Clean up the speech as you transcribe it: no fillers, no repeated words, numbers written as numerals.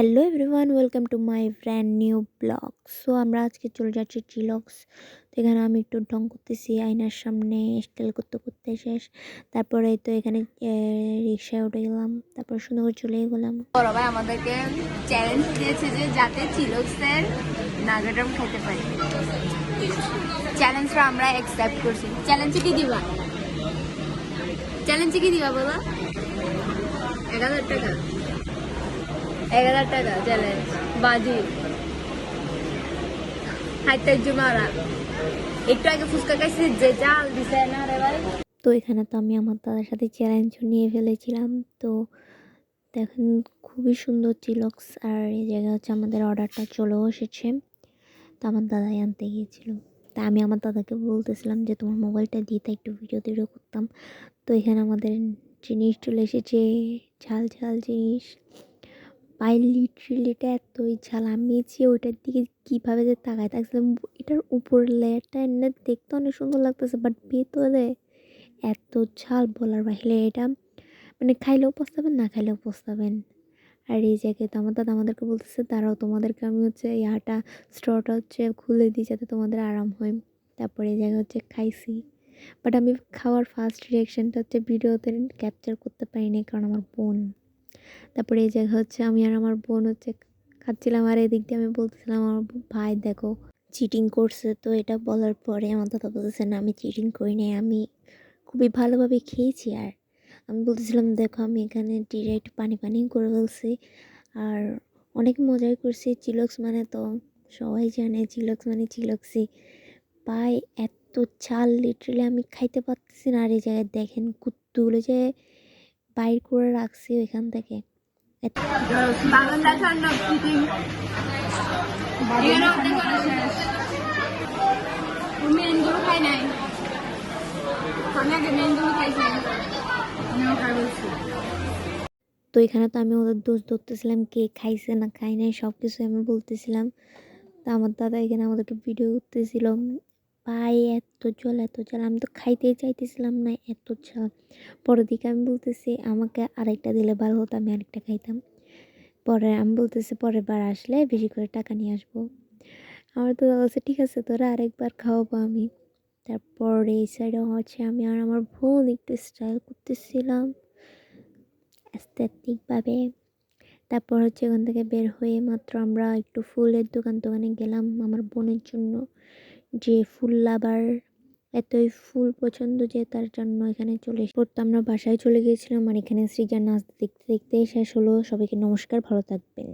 Hello everyone, welcome to my brand new blog. So আমরা আজকে চলে যাচ্ছি চিলক্স। তো এখানে আমি একটু ঢং করতেছি আয়নার সামনে, স্টাইল করতে করতে শেষ। তারপরে তো এখানে রিক্সায় উঠে গেলাম, তারপর সুন্দর করে চলে গেলাম। বড় ভাই আমাদেরকে চ্যালেঞ্জ দিয়েছে যে যাতে চিলক্সের নাগাডাম খেতে পারি। চ্যালেঞ্জটা আমরা অ্যাকসেপ্ট করছি। চ্যালেঞ্জে কি দিবা? চ্যালেঞ্জে কি দিবা বলো? 1000 টাকা। 1000 টাকা চ্যালেঞ্জ বাজি। হাইতে জুমারা একটু আগে ফুচকা খাইছি, যে জাল দিছে না রে ভাই। তো এখানে তো আমি আমার দাদার সাথে চ্যালেঞ্জ নিয়ে ফেলেছিলাম। তো দেখেন খুবই সুন্দর চিলক্স, আর এই জায়গায় হচ্ছে আমাদের অর্ডারটা চলেও এসেছে। তো আমার দাদাই আনতে গিয়েছিল। তা আমি আমার দাদাকে বলতেছিলাম যে তোমার মোবাইলটা দিয়ে তা একটু ভিডিও করতাম। তো এখানে আমাদের জিনিস চলে এসেছে, ঝাল ঝাল জিনিস। পাই লিটারেলিটা এতই ঝাল, আমি যে ওইটার দিকে কীভাবে যে তাকায় থাকছিলাম। এটার উপরের লেয়ারটা এমনি দেখতে অনেক সুন্দর লাগতেছে, বাট ভেতরে এত ঝাল বলার বাহিরে। এটা মানে খাইলেও পস্তাবেন, না খাইলেও পস্তাবেন। আর এই জায়গায় তো আমার দাদা আমাদেরকে বলতেছে দাঁড়াও, তোমাদেরকে আমি হচ্ছে ইয়াটা স্ট্রটা হচ্ছে খুলে দিই যাতে তোমাদের আরাম হয়। তারপরে এই জায়গায় হচ্ছে খাইছি, বাট আমি খাওয়ার ফার্স্ট রিয়াকশানটা হচ্ছে ভিডিওতে ক্যাপচার করতে পারিনি, কারণ আমার বোন। তারপরে এই জায়গা হচ্ছে আমি আর আমার বোন হচ্ছে খাচ্ছিলাম, আর এদিক দিয়ে আমি বলতেছিলাম আমার ভাই দেখো চিটিং করছে। তো এটা বলার পরে আমার দাদা বলতেছে না, আমি চিটিং করি নাই, আমি খুবই ভালোভাবে খেয়েছি। আর আমি বলতেছিলাম দেখো আমি এখানে ডিরেক্ট পানি পানি করে ফেলছি, আর অনেক মজাই করছি। চিলক্স মানে তো সবাই জানে, চিলক্স মানে চিলক্সই। পাই এত ঝাল লিটারালি আমি খাইতে পারতেছি না। আর এই জায়গায় দেখেন কুত্তুগুলো যে বাইর করে রাখছি ওইখান থেকে। বাগানটা ঠান্ডা চিটিং মেনগুলো খাই নাই। আমি আগে মেনগুলো খাইছি। আমিও খাই বলছি। তো এখানে তো আমি ওদের দোষ ধরতেছিলাম, কে খাইছে না খাই নাই সব কিছু আমি বলতেছিলাম। তা আমার দাদা এখানে আমাদেরকে ভিডিও করতেছিল। ভাই এত ঝাল এত ঝাল, আমি তো খাইতেই চাইতেছিলাম না, এত ঝাল। পরের দিকে আমি বলতেছি আমাকে আরেকটা দিলে ভালো হতো, আমি আরেকটা খাইতাম। পরে আমি বলতেছি পরের বার আসলে বেশি করে টাকা নিয়ে আসবো। আমার তো বলছে ঠিক আছে তোরা আরেকবার খাওয়াবো আমি। তারপর এই সাইডে হচ্ছে আমি আর আমার বোন একটু স্টাইল করতেছিলাম অ্যাস্থেটিকভাবে। তারপর হচ্ছে ওখান থেকে বের হয়ে মাত্র আমরা একটু ফুলের দোকানে গেলাম আমার বোনের জন্য, যে ফুল লাভার, এতই ফুল পছন্দ যে তার জন্য এখানে চলে পড়তো। আমরা বাসায় চলে গিয়েছিলাম, আর এখানে সৃজার নাচ দেখতে দেখতে শেষ হলো। সবাইকে নমস্কার, ভালো থাকবেন।